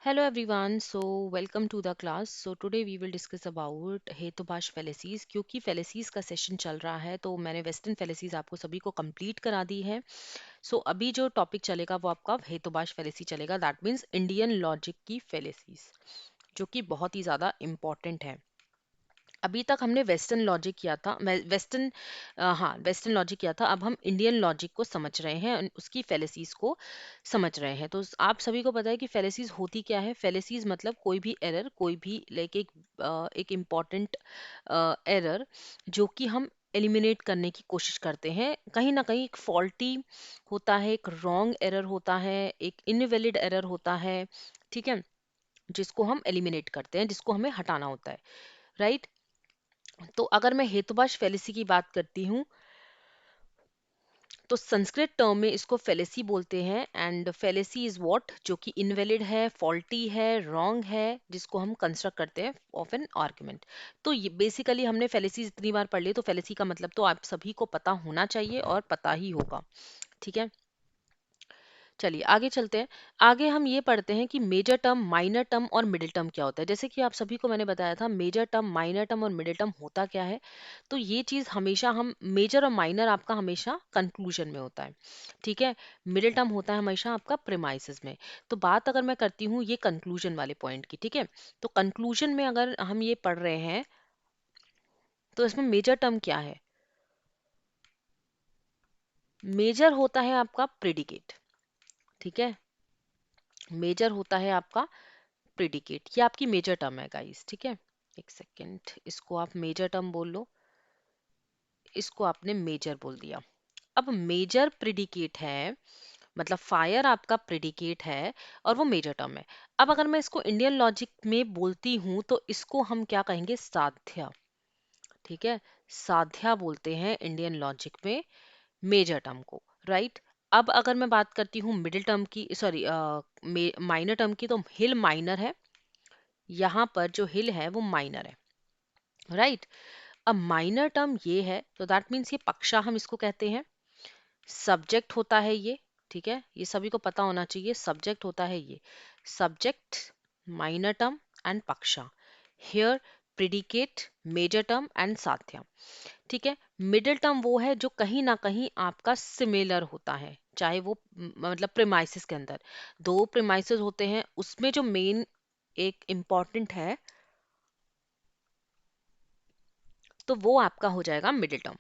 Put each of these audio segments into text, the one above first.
Hello everyone, so welcome to the class. So today we will discuss about हेतुभाष fallacies. क्योंकि fallacies का session चल रहा है तो मैंने वेस्टर्न fallacies आपको सभी को कंप्लीट करा दी है. सो अभी जो टॉपिक चलेगा वो आपका हेतुभाष fallacy चलेगा. दैट मीन्स इंडियन लॉजिक की fallacies, जो कि बहुत ही ज़्यादा इम्पोर्टेंट है. अभी तक हमने वेस्टर्न लॉजिक किया था, वेस्टर्न लॉजिक किया था. अब हम इंडियन लॉजिक को समझ रहे हैं और उसकी फेलिसीज को समझ रहे हैं. तो आप सभी को पता है कि फेलिसीज होती क्या है. फेलिसीज मतलब कोई भी एरर, कोई भी लाइक एक इम्पॉर्टेंट एरर जो कि हम एलिमिनेट करने की कोशिश करते हैं. कहीं ना कहीं एक फॉल्टी होता है, एक रॉन्ग एरर होता है, एक इनवैलिड एरर होता है. ठीक है, जिसको हम एलिमिनेट करते हैं, जिसको हमें हटाना होता है. राइट. तो अगर मैं हेतुभाष फेलिसी की बात करती हूँ तो संस्कृत टर्म में इसको फेलिसी बोलते हैं. एंड फेलिसी इज व्हाट, जो कि इनवैलिड है, फॉल्टी है, रॉन्ग है, जिसको हम कंस्ट्रक्ट करते हैं ऑफ एन आर्गुमेंट. तो ये बेसिकली हमने फेलिसी इतनी बार पढ़ ली तो फेलिसी का मतलब तो आप सभी को पता होना चाहिए और पता ही होगा. ठीक है, चलिए आगे चलते हैं. आगे हम ये पढ़ते हैं कि मेजर टर्म, माइनर टर्म और मिडिल टर्म क्या होता है. जैसे कि आप सभी को मैंने बताया था मेजर टर्म, माइनर टर्म और मिडिल टर्म होता क्या है. तो ये चीज हमेशा हम मेजर और माइनर आपका हमेशा कंक्लूजन में होता है. ठीक है, मिडिल टर्म होता है हमेशा आपका प्रेमाइसिस में. तो बात अगर मैं करती हूँ ये कंक्लूजन वाले पॉइंट की. ठीक है, तो कंक्लूजन में अगर हम ये पढ़ रहे हैं तो इसमें मेजर टर्म क्या है. मेजर होता है आपका प्रेडिकेट. ठीक है, मेजर होता है आपका प्रेडिकेट. ये आपकी मेजर टर्म है गाइस. ठीक है, एक सेकेंड, इसको आप मेजर टर्म बोल लो, इसको आपने मेजर बोल दिया. अब मेजर प्रेडिकेट है, मतलब फायर आपका प्रेडिकेट है और वो मेजर टर्म है. अब अगर मैं इसको इंडियन लॉजिक में बोलती हूँ तो इसको हम क्या कहेंगे, साध्या. ठीक है, साध्या बोलते हैं इंडियन लॉजिक में मेजर टर्म को. राइट. अब अगर मैं बात करती हूँ मिडिल टर्म की, सॉरी माइनर टर्म की, तो हिल माइनर है. यहाँ पर जो हिल है वो माइनर है. राइट. अब माइनर टर्म ये है तो दैट मीन्स ये पक्षा हम इसको कहते हैं. सब्जेक्ट होता है ये. ठीक है, ये सभी को पता होना चाहिए, सब्जेक्ट होता है ये. Subject, minor term and paksha. Here predicate, major term and sadhya. ठीक है, मिडिल टर्म वो है जो कहीं ना कहीं आपका सिमिलर होता है, चाहे वो मतलब प्रेमाइसिस के अंदर दो प्रेमाइसिस होते हैं, उसमें जो मेन एक इम्पॉर्टेंट है तो वो आपका हो जाएगा मिडिल टर्म.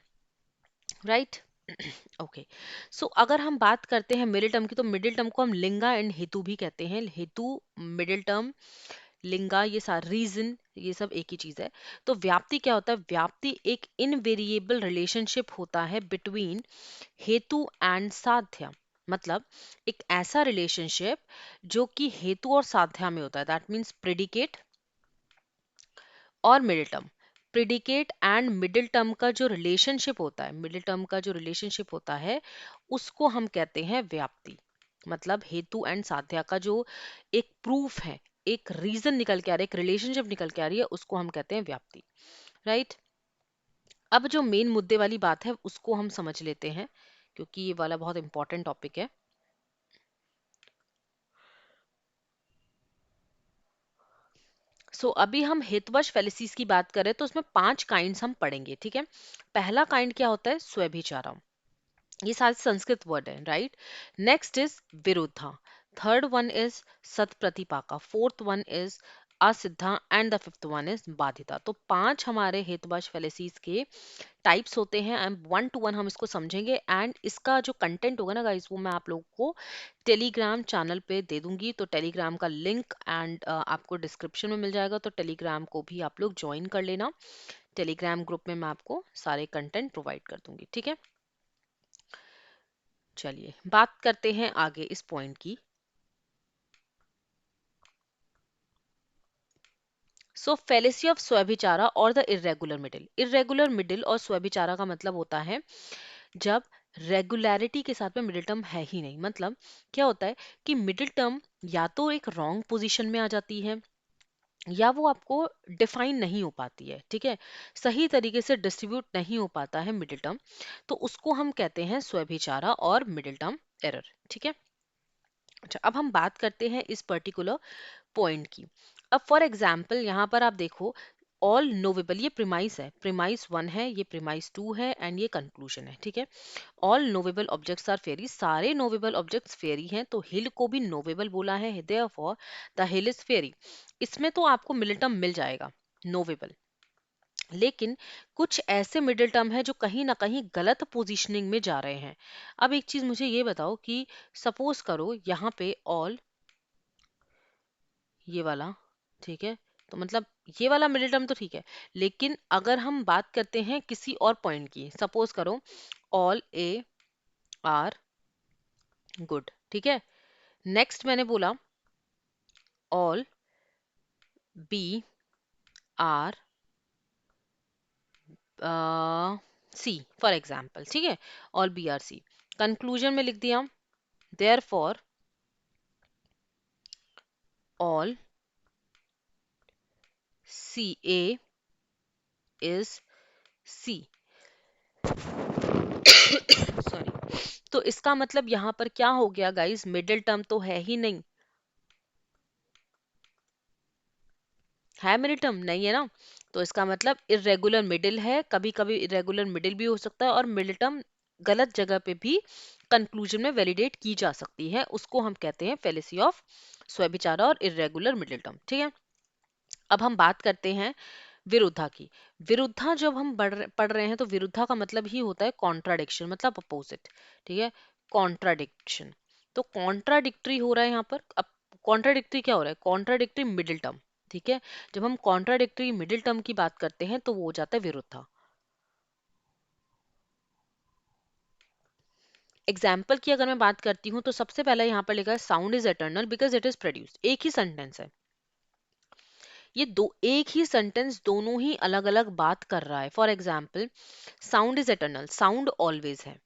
राइट. ओके. सो अगर हम बात करते हैं मिडिल टर्म की तो मिडिल टर्म को हम लिंगा एंड हेतु भी कहते हैं. हेतु, मिडिल टर्म, लिंगा, ये सारा रीजन, ये सब एक ही चीज है. तो व्याप्ति क्या होता है. व्याप्ति एक इनवेरिएबल रिलेशनशिप होता है बिटवीन हेतु एंड साध्या. मतलब एक ऐसा रिलेशनशिप जो कि हेतु और साध्या में होता है. दैट मीन्स प्रेडिकेट और middle term. Predicate and middle term का जो रिलेशनशिप होता है, मिडिल टर्म का जो रिलेशनशिप होता है उसको हम कहते हैं व्याप्ति. मतलब हेतु एंड साध्या का जो एक प्रूफ है, एक रीजन निकल के आ रहा है, एक रिलेशनशिप निकल के आ रही है, उसको हम कहते हैं व्याप्ति. राइट. अब जो मेन मुद्दे वाली बात है उसको हम समझ लेते हैं, क्योंकि ये वाला बहुत इंपॉर्टेंट टॉपिक है. अभी हम हेतुवश फेलिसीज की बात करें तो उसमें 5 काइंड्स हम पढ़ेंगे. ठीक है, पहला काइंड क्या होता है, स्वभिचारम. ये सारे संस्कृत वर्ड है. Right. Next is viruddha. Third one is sat pratipaksha. Fourth one is asiddha and the fifth one is badhita. तो 5 हमारे हेतुवश फेलिसीज के टाइप्स होते हैं एंड वन टू वन हम इसको समझेंगे. एंड इसका जो कंटेंट होगा ना गाइस वो मैं आप लोगों को टेलीग्राम चैनल पे दे दूंगी. तो टेलीग्राम का लिंक एंड आपको डिस्क्रिप्शन में मिल जाएगा, तो टेलीग्राम को भी आप लोग ज्वाइन कर लेना. टेलीग्राम ग्रुप में मैं आपको सारे कंटेंट प्रोवाइड कर दूंगी. ठीक है, चलिए बात करते हैं आगे इस पॉइंट की. फेलिसी ऑफ स्वभिचारा और the irregular middle. Irregular middle और स्वभिचारा का मतलब होता है जब रेगुलरिटी के साथ में मिडिल टर्म है ही नहीं. मतलब क्या होता है कि मिडिल टर्म या तो एक रॉन्ग पोजीशन में आ जाती है या वो आपको डिफाइन नहीं हो पाती है. ठीक है, सही तरीके से डिस्ट्रीब्यूट नहीं हो पाता है मिडिल टर्म, तो उसको हम कहते हैं स्वभिचारा और मिडिल टर्म एरर. ठीक है, अच्छा, अब हम बात करते हैं इस पर्टिकुलर पॉइंट की। अब फॉर एग्जाम्पल यहाँ पर आप देखो, ऑल नोवेबल, ये प्रिमाइस है, प्रिमाइस वन है, ये प्रिमाइस टू है, एंड ये कंक्लूजन है, ठीक है। ऑल नोवेबल ऑब्जेक्ट्स आर फेरी, सारे नोवेबल ऑब्जेक्ट्स फेरी हैं, तो हिल को भी नोवेबल बोला है, देयरफॉर द हिल इज फेरी। इसमें तो आपको मिडिल टर्म मिल जाएगा, नोवेबल। लेकिन कुछ ऐसे मिडिल टर्म है जो कहीं ना कहीं गलत पोजीशनिंग में जा रहे हैं। अब एक चीज मुझे ये बताओ कि सपोज करो यहाँ पे ऑल, ये वाला, ठीक है, तो मतलब ये वाला मिडिल टर्म तो ठीक है, लेकिन अगर हम बात करते हैं किसी और पॉइंट की, सपोज करो ऑल ए आर गुड, ठीक है। नेक्स्ट मैंने बोला all B are C, for example, ठीक है, all B are C. Conclusion में लिख दिया therefore all C A is C, sorry. तो इसका मतलब यहाँ पर क्या हो गया गाइस, मिडिल टर्म तो है ही नहीं, है मिडिल टर्म नहीं है ना, तो इसका मतलब इरेगुलर मिडिल है, कभी कभी इरेगुलर मिडिल भी हो सकता है, और मिडिल टर्म गलत जगह पे भी कंक्लूजन में वैलिडेट की जा सकती है, उसको हम कहते हैं फेलिसी ऑफ स्वभिचारा और इरेगुलर मिडिल टर्म, ठीक है। अब हम बात करते हैं विरुद्धा की। विरुद्धा जब हम पढ़ रहे हैं तो विरुद्धा का मतलब ही होता है कॉन्ट्राडिक्शन, मतलब अपोजिट, ठीक है, कॉन्ट्राडिक्शन। तो कॉन्ट्राडिक्टरी हो रहा है यहाँ पर। अब कॉन्ट्राडिक्टरी क्या हो रहा है, कॉन्ट्राडिक्टरी मिडिल टर्म, ठीक है। जब हम कॉन्ट्राडिक्टरी मिडिल टर्म की बात करते हैं तो वो हो जाता है विरुद्धा। एग्जाम्पल की अगर मैं बात करती हूँ तो सबसे पहले यहाँ पर लिखा है sound is eternal because it is produced, एक ही सेंटेंस है, ये दो एक ही सेंटेंस दोनों ही अलग अलग बात कर रहा है। For example, sound is eternal, sound always है।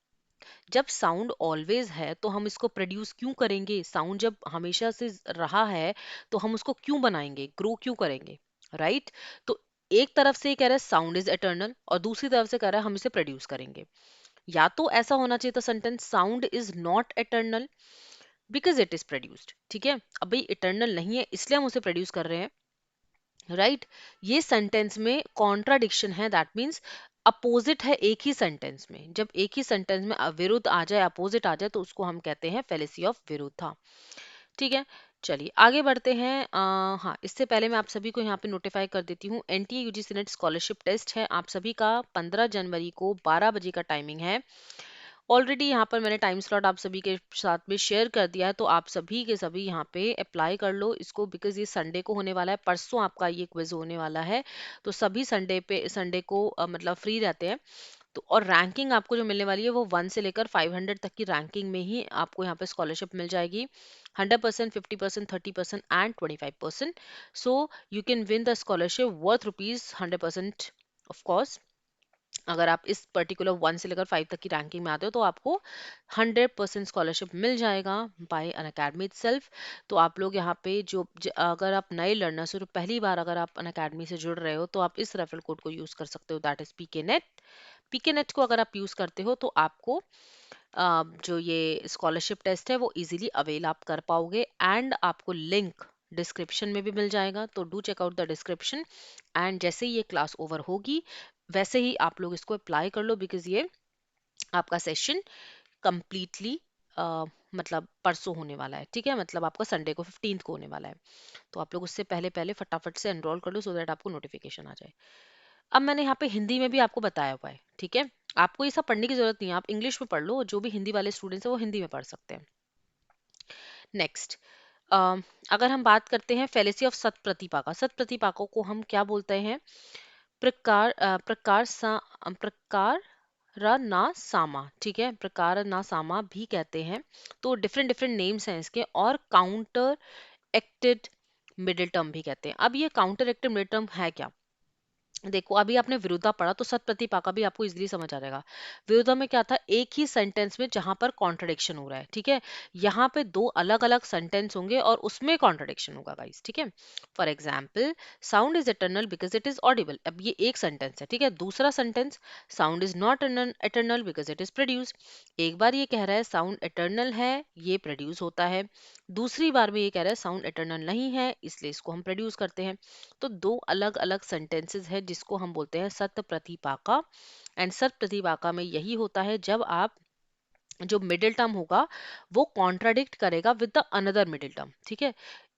जब साउंड ऑलवेज है तो हम इसको प्रोड्यूस क्यों करेंगे, साउंड जब हमेशा से रहा है तो हम उसको क्यों बनाएंगे, ग्रो क्यों करेंगे, राइट। तो एक तरफ से ये कह रहा है साउंड इज एटर्नल, और दूसरी तरफ से कह रहा है हम इसे प्रोड्यूस करेंगे। या तो ऐसा होना चाहिए था sentence sound is not eternal because it is produced, ठीक है। अब भाई इटर्नल नहीं है इसलिए हम उसे प्रोड्यूस कर रहे हैं, राइट। ये सेंटेंस में कॉन्ट्राडिक्शन है, दैट मीन्स अपोजिट है एक ही सेंटेंस में। जब एक ही सेंटेंस में विरुद्ध आ जाए, अपोजिट आ जाए, तो उसको हम कहते हैं फेलिसी ऑफ विरुद्धा, ठीक है। चलिए आगे बढ़ते हैं। हाँ, इससे पहले मैं आप सभी को यहाँ पे नोटिफाई कर देती हूँ, NTA UGC NET scholarship test है आप सभी का 15 जनवरी को 12 बजे का टाइमिंग है। ऑलरेडी यहाँ पर मैंने टाइम स्लॉट आप सभी के साथ में शेयर कर दिया है, तो आप सभी के सभी यहाँ पे अप्लाई कर लो इसको, बिकॉज ये संडे को होने वाला है, परसों आपका ये क्विज होने वाला है। तो सभी संडे को मतलब फ्री रहते हैं। तो और रैंकिंग आपको जो मिलने वाली है वो 1 से लेकर 500 तक की रैंकिंग में ही आपको यहाँ पे स्कॉलरशिप मिल जाएगी। 100%, 50%, 30% and 25%। So you can win the scholarship worth ₹100%। Of course अगर आप इस पर्टिकुलर 1 से लेकर 5 तक की रैंकिंग में आते हो तो आपको 100% स्कॉलरशिप मिल जाएगा बाय अन अकेडमी इटसेल्फ। तो आप लोग यहाँ पे अगर आप नए लर्नर्स हो, तो पहली बार अगर आप अन अकेडमी से जुड़ रहे हो तो आप इस रेफरल कोड को यूज कर सकते हो, that is PK net. PK net को अगर आप यूज करते हो तो आपको जो ये स्कॉलरशिप टेस्ट है वो इजीली अवेल आप कर पाओगे, एंड आपको लिंक डिस्क्रिप्शन में भी मिल जाएगा, तो do check out the description. And जैसे ही ये क्लास ओवर होगी वैसे ही आप लोग इसको अप्लाई कर लो, बिकॉज ये आपका सेशन कंप्लीटली मतलब परसों होने वाला है, ठीक है, मतलब आपका संडे को 15 को होने वाला है। तो आप लोग उससे पहले पहले फटाफट से एनरोल कर लो सो दैट आपको नोटिफिकेशन आ जाए। अब मैंने यहाँ पे हिंदी में भी आपको बताया हुआ है, ठीक है। आपको ये सब पढ़ने की जरूरत नहीं है, आप इंग्लिश में पढ़ लो, जो भी हिंदी वाले स्टूडेंट्स हैं वो हिंदी में पढ़ सकते हैं। नेक्स्ट, अगर हम बात करते हैं फेलिसी ऑफ सत प्रतिपाका, सत प्रतिपाकों को हम क्या बोलते हैं, प्रकार प्रकार ना सामा, ठीक है, प्रकार ना सामा भी कहते हैं। तो डिफरेंट डिफरेंट नेम्स हैं इसके, और काउंटर एक्टेड मिडिल टर्म भी कहते हैं। अब ये काउंटर एक्टेड मिडिल टर्म है क्या, देखो अभी आपने विरोधा पढ़ा तो सत प्रतिपाका भी आपको इजीली समझ आ जाएगा। विरोधा में क्या था, एक ही सेंटेंस में जहां पर कॉन्ट्रडिक्शन हो रहा है, ठीक है, यहाँ पे दो अलग अलग सेंटेंस होंगे और उसमें कॉन्ट्रडिक्शन होगा गाइस, ठीक है। For example, sound is eternal because it is Audible, अब ये एक सेंटेंस है, ठीक है। दूसरा sentence, sound is not eternal because it is produce. एक बार ये कह रहा है साउंड एटर्नल है, ये प्रोड्यूस होता है। दूसरी बार में ये कह रहा है साउंड इटर्नल नहीं है, इसलिए इसको हम प्रोड्यूस करते हैं। तो दो अलग अलग सेंटेंसेस है जिसको हम बोलते हैं सत्य प्रतिपाका। एंड सत्य प्रतिपाका में यही होता है जब आप जो मिडिल टर्म होगा वो कॉन्ट्राडिक्ट करेगा with the another middle term. ठीक है,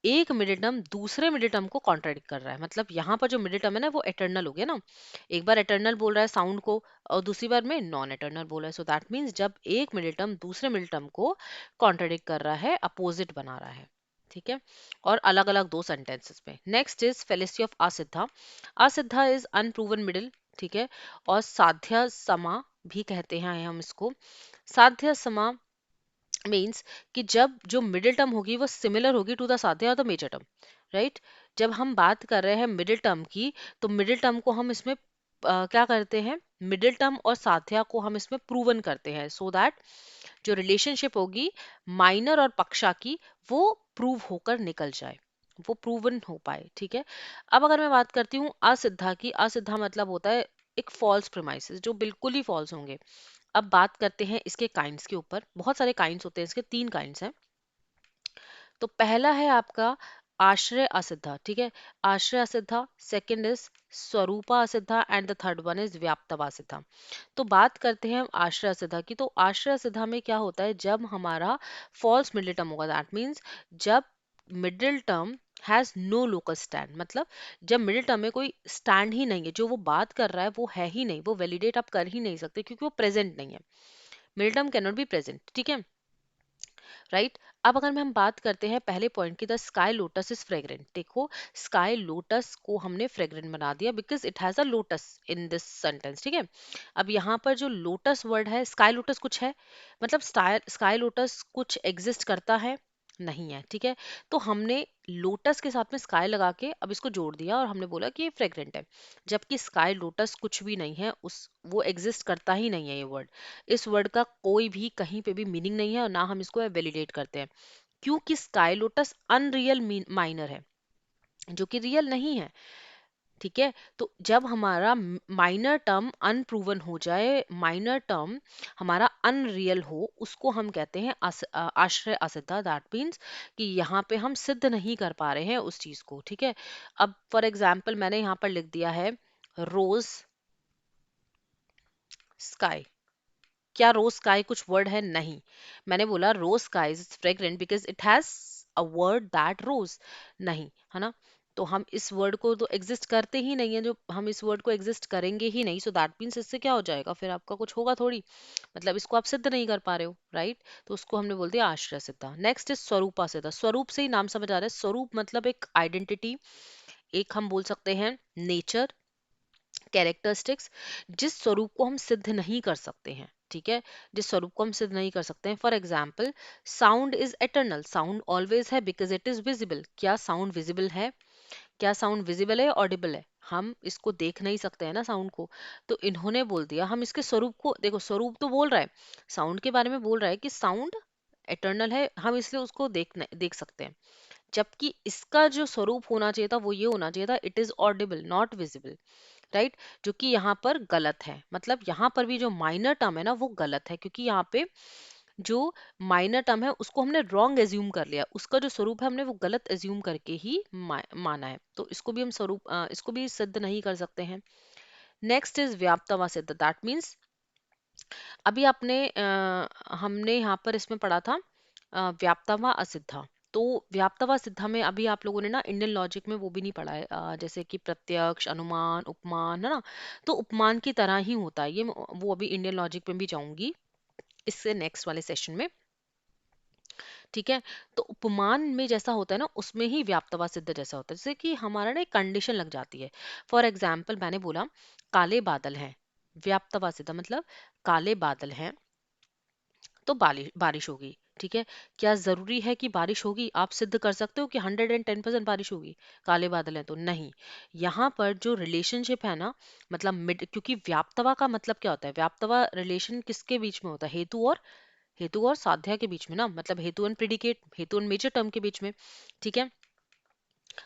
एक मिडिल टर्म दूसरे मिडिल टर्म को कॉन्ट्राडिक्ट कर रहा है, मतलब यहाँ पर जो मिडिल टर्म है ना वो एटर्नल हो गया ना। एक बार एटर्नल बोल रहा है साउंड को और दूसरी बार में नॉन एटर्नल बोल रहा है। सो दैट मीन्स जब एक मिडिल टर्म दूसरे मिडिल टर्म को कॉन्ट्राडिक्ट कर रहा है, अपोजिट बना रहा है। ठीक है, और अलग अलग दो सेंटेंसेस में। Next is fallacy of asiddha. Asiddha is unproven middle. ठीक है, और साध्य समा भी कहते हैं हम इसको। साध्य समा मीन्स कि जब जो मिडिल टर्म होगी वो सिमिलर होगी टू द साध्य और द मेजर टर्म। राइट, जब हम बात कर रहे हैं मिडिल टर्म की, तो मिडिल टर्म को हम इसमें क्या करते हैं, मिडिल टर्म और साध्या को हम इसमें प्रूवन करते हैं, सो दैट जो रिलेशनशिप होगी माइनर और पक्षा की वो प्रूव होकर निकल जाए, वो प्रूवन हो पाए। ठीक है, अब अगर मैं बात करती हूँ असिद्धा की, असिद्धा मतलब होता है एक फॉल्स प्रीमाइसेस जो बिल्कुल ही फॉल्स होंगे। अब बात करते हैं इसके काइंड्स के ऊपर। बहुत सारे काइंड्स होते हैं इसके, तीन काइंड्स हैं। तो पहला है आपका आश्रय असिद्धा। ठीक है, आश्रय असिद्धा, second is swarupa asiddha and the third one is vyapyatva asiddha. तो बात करते हैं हम आश्रय असिद्धा की। तो आश्रय असिद्धा में क्या होता है, जब हमारा फॉल्स मिडिल टर्म होगा, दैट मीन्स जब middle term has no local stand, मतलब जब मिडिल टर्म में कोई स्टैंड ही नहीं है, जो वो बात कर रहा है वो है ही नहीं, वो वैलिडेट आप कर ही नहीं सकते क्योंकि वो प्रेजेंट नहीं है। Middle term can not be present. ठीक है, राइट। अब अगर हम बात करते हैं पहले पॉइंट की, the sky lotus is fragrant. देखो, स्काई लोटस को हमने फ्रेग्रेंट बना दिया because it has a lotus in this sentence. ठीक है, अब यहाँ पर जो लोटस वर्ड है, स्काई लोटस कुछ है, मतलब स्काई लोटस कुछ एग्जिस्ट करता है, नहीं है। ठीक है, तो हमने लोटस के साथ में स्काई लगा के अब इसको जोड़ दिया और हमने बोला कि ये फ्रेग्रेंट है, जबकि स्काई लोटस कुछ भी नहीं है, उस वो एग्जिस्ट करता ही नहीं है ये वर्ड। इस वर्ड का कोई भी कहीं पे भी मीनिंग नहीं है और ना हम इसको वैलिडेट करते हैं, क्योंकि स्काई लोटस अनरियल माइनर है, जो कि रियल नहीं है। ठीक है, तो जब हमारा माइनर टर्म अनप्रूवन हो जाए, माइनर टर्म हमारा अनरियल हो, उसको हम कहते हैं आश्रय असिद्धा। दैट मीन्स कि यहाँ पे हम सिद्ध नहीं कर पा रहे हैं उस चीज को। ठीक है, अब फॉर एग्जाम्पल मैंने यहाँ पर लिख दिया है रोज स्काई। क्या रोज स्काई कुछ वर्ड है? नहीं। मैंने बोला rose sky is fragrant because it has a word that rose, नहीं है ना। तो हम इस वर्ड को तो एग्जिस्ट करते ही नहीं है, जो हम इस वर्ड को एग्जिस्ट करेंगे ही नहीं, सो दैट मीन्स इससे क्या हो जाएगा, फिर आपका कुछ होगा थोड़ी, मतलब इसको आप सिद्ध नहीं कर पा रहे हो। राइट, तो उसको हमने बोल दिया आश्रय सिद्धा। नेक्स्ट इज स्वरूपा सिद्धा। स्वरूप से ही नाम समझ आ रहा है, स्वरूप मतलब एक आइडेंटिटी, एक हम बोल सकते हैं नेचर, कैरेक्टरिस्टिक्स, जिस स्वरूप को हम सिद्ध नहीं कर सकते हैं। ठीक है, जिस स्वरूप को हम सिद्ध नहीं कर सकते हैं। For example, sound is eternal, sound always है बिकॉज इट इज विजिबल। क्या साउंड विजिबल है? क्या साउंड विजिबल है, ऑडिबल है? हम इसको देख नहीं सकते हैं ना साउंड को, तो इन्होंने बोल दिया हम इसके स्वरूप को, देखो स्वरूप तो बोल रहा है, साउंड के बारे में बोल रहा है कि साउंड एटर्नल है, हम इसलिए उसको देख सकते हैं, जबकि इसका जो स्वरूप होना चाहिए था वो ये होना चाहिए था, it is Audible not visible. Right, जो कि यहाँ पर गलत है, मतलब यहाँ पर भी जो माइनर टर्म है ना वो गलत है, क्योंकि यहाँ पे जो माइनर टर्म है उसको हमने रॉन्ग एज्यूम कर लिया, उसका जो स्वरूप है हमने वो गलत एज्यूम करके ही माना है, तो इसको भी हम स्वरूप इसको भी सिद्ध नहीं कर सकते हैं। नेक्स्ट इज व्याप्तवा सिद्ध। दैट मीन्स अभी आपने हमने यहाँ पर इसमें पढ़ा था व्याप्तवा असिद्धा। तो व्याप्तवा सिद्धा में अभी आप लोगों ने ना इंडियन लॉजिक में वो भी नहीं पढ़ा है, जैसे कि प्रत्यक्ष, अनुमान, उपमान, है ना। तो उपमान की तरह ही होता है ये, वो अभी इंडियन लॉजिक में भी जाऊंगी इससे नेक्स्ट वाले सेशन में। ठीक है, तो उपमान में जैसा होता है ना उसमें ही व्याप्तवा सिद्ध जैसा होता है, जैसे कि हमारा ना एक कंडीशन लग जाती है। फॉर एग्जाम्पल मैंने बोला काले बादल हैं, व्याप्तवा सिद्ध मतलब काले बादल हैं तो बारिश बारिश होगी। ठीक है, क्या जरूरी है कि बारिश होगी? आप सिद्ध कर सकते हो कि 110% बारिश होगी? काले बादल है तो नहीं। यहाँ पर जो रिलेशनशिप है ना, मतलब मिड, क्योंकि व्याप्तवा का मतलब क्या होता है, व्याप्तवा रिलेशन किसके बीच में होता है? हेतु और साध्या के बीच में ना, मतलब हेतु एंड प्रिडिकेट, हेतु एंड मेजर टर्म के बीच में। ठीक है,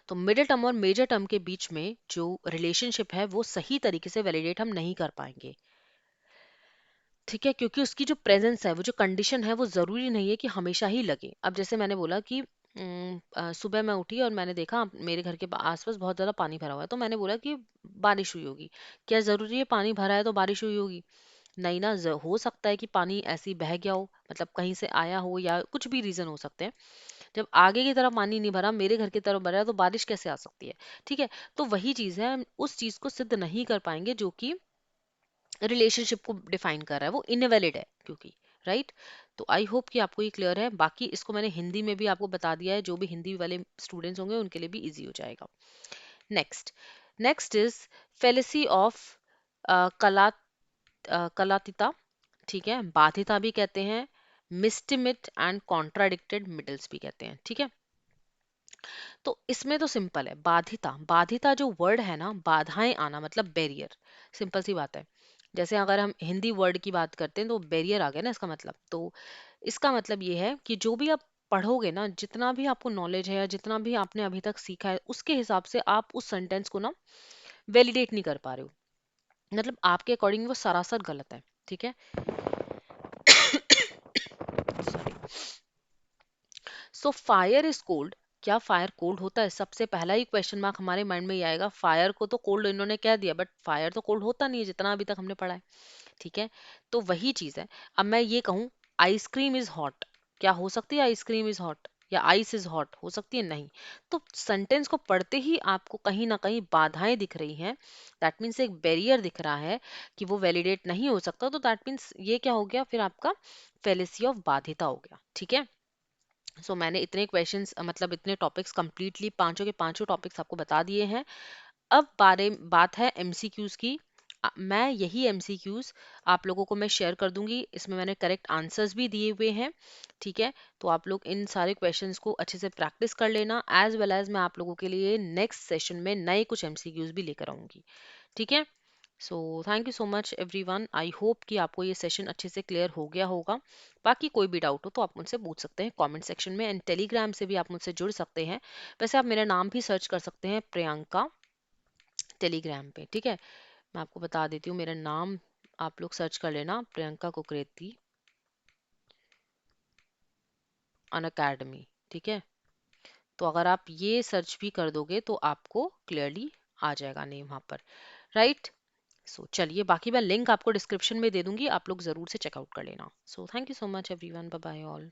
तो मिडिल टर्म और मेजर टर्म के बीच में जो रिलेशनशिप है वो सही तरीके से वैलिडेट हम नहीं कर पाएंगे। ठीक है, क्योंकि उसकी जो प्रेजेंस है, वो जो कंडीशन है, वो जरूरी नहीं है कि हमेशा ही लगे। अब जैसे मैंने बोला कि सुबह मैं उठी और मैंने देखा मेरे घर के आसपास बहुत ज्यादा पानी भरा हुआ है, तो मैंने बोला कि बारिश हुई होगी। क्या जरूरी है पानी भरा है तो बारिश हुई होगी? नहीं ना। हो सकता है कि पानी ऐसे ही बह गया हो, मतलब कहीं से आया हो, या कुछ भी रीजन हो सकते हैं। जब आगे की तरफ पानी नहीं भरा, मेरे घर की तरफ भरा है, तो बारिश कैसे आ सकती है? ठीक है। तो वही चीज है, हम उस चीज को सिद्ध नहीं कर पाएंगे जो कि रिलेशनशिप को डिफाइन कर रहा है, वो इनवैलिड है क्योंकि, राइट। तो आई होप कि आपको ये क्लियर है। बाकी इसको मैंने हिंदी में भी आपको बता दिया है, जो भी हिंदी वाले स्टूडेंट्स होंगे उनके लिए भी इजी हो जाएगा। Next, next is fallacy of कला कलातीता। ठीक है, बाधिता भी कहते हैं, मिस्टिमिट एंड कॉन्ट्राडिक्टेड मिडल्स भी कहते हैं। ठीक है, तो इसमें तो सिंपल है। बाधिता, बाधिता जो वर्ड है ना, बाधाएं आना मतलब बैरियर, सिंपल सी बात है। जैसे अगर हम हिंदी वर्ड की बात करते हैं तो बैरियर आ गया ना इसका मतलब। तो इसका मतलब ये है कि जो भी आप पढ़ोगे ना, जितना भी आपको नॉलेज है या जितना भी आपने अभी तक सीखा है, उसके हिसाब से आप उस सेंटेंस को ना वैलिडेट नहीं कर पा रहे हो, मतलब आपके अकॉर्डिंग वो सरासर गलत है। ठीक है। Sorry. So fire is cold. क्या फायर कोल्ड होता है? सबसे पहला ही क्वेश्चन मार्क हमारे माइंड में ये आएगा। फायर को तो कोल्ड इन्होंने कह दिया, बट फायर तो कोल्ड होता नहीं है जितना अभी तक हमने पढ़ा है। ठीक है, तो वही चीज है। अब मैं ये कहूँ आइसक्रीम इज हॉट, क्या हो सकती है आइसक्रीम इज हॉट? या आइस इज हॉट हो सकती है? नहीं। तो सेंटेंस को पढ़ते ही आपको कहीं ना कहीं बाधाएं दिख रही हैं, दैट मीन्स एक बैरियर दिख रहा है कि वो वैलिडेट नहीं हो सकता। तो दैट मीन्स ये क्या हो गया फिर? आपका फेलिसी ऑफ बाधिता हो गया। ठीक है। सो मैंने इतने क्वेश्चंस मतलब इतने टॉपिक्स कंप्लीटली पांचों के पांचों टॉपिक्स आपको बता दिए हैं। अब बात है एमसीक्यूज की। मैं यही एमसीक्यूज आप लोगों को मैं शेयर कर दूंगी, इसमें मैंने करेक्ट आंसर्स भी दिए हुए हैं। ठीक है, तो आप लोग इन सारे क्वेश्चंस को अच्छे से प्रैक्टिस कर लेना, एज वेल एज मैं आप लोगों के लिए नेक्स्ट सेशन में नए कुछ एमसीक्यूज भी लेकर आऊंगी। ठीक है। सो thank you so much everyone. I hope कि आपको ये सेशन अच्छे से क्लियर हो गया होगा। बाकी कोई भी डाउट हो तो आप मुझसे पूछ सकते हैं कमेंट सेक्शन में, एंड टेलीग्राम से भी आप मुझसे जुड़ सकते हैं। वैसे आप मेरा नाम भी सर्च कर सकते हैं, प्रियंका, टेलीग्राम पे। ठीक है, मैं आपको बता देती हूँ मेरा नाम, आप लोग सर्च कर लेना, प्रियंका कुकरेती अन अकेडमी। ठीक है, तो अगर आप ये सर्च भी कर दोगे तो आपको क्लियरली आ जाएगा नेम वहां पर, राइट। सो चलिए, बाकी मैं लिंक आपको डिस्क्रिप्शन में दे दूंगी, आप लोग जरूर से चेकआउट कर लेना। So thank you so much everyone, bye bye all.